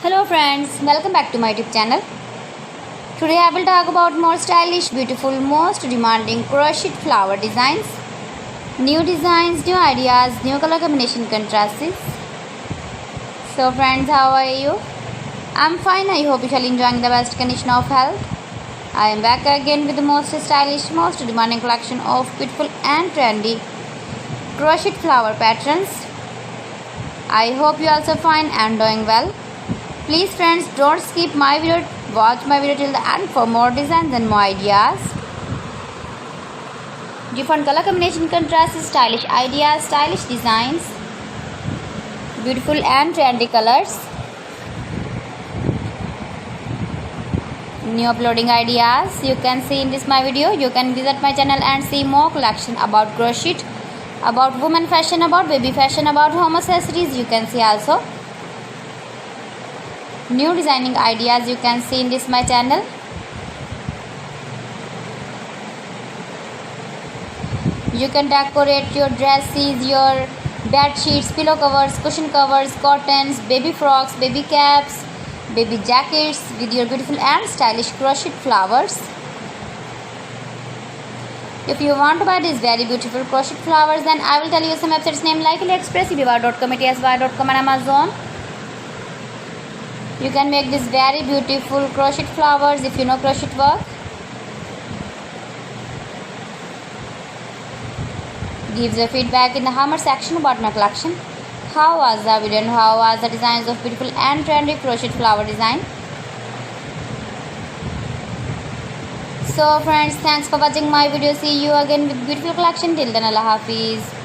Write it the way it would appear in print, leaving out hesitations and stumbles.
Hello friends, welcome back to my YouTube channel. Today I will talk about more stylish, beautiful, most demanding crochet flower designs. New designs, new ideas, new color combination contrasts. So friends, how are you? I'm fine. I hope you shall enjoying the best condition of health. I am back again with the most stylish, most demanding collection of beautiful and trendy crochet flower patterns. I hope you also fine and doing well. Please friends, don't skip my video, watch my video till the end for more designs and more ideas. Different color combination contrasts, stylish ideas, stylish designs, beautiful and trendy colors. New uploading ideas you can see in this my video. You can visit my channel and see more collection about crochet, about women fashion, about baby fashion, about home accessories. You can see also new designing ideas you can see in this my channel. You can decorate your dresses, your bed sheets, pillow covers, cushion covers, cottons, baby frocks, baby caps, baby jackets with your beautiful and stylish crochet flowers. If you want to buy these very beautiful crochet flowers, then I will tell you some websites name like AliExpress, eBay.com, etsy.com and Amazon. You can make these very beautiful crochet flowers if you know crochet work. Give your feedback in the comment section about my collection. How was the video and how was the designs of beautiful and trendy crochet flower design? So friends, thanks for watching my video. See you again with beautiful collection. Till then, Allah Hafiz.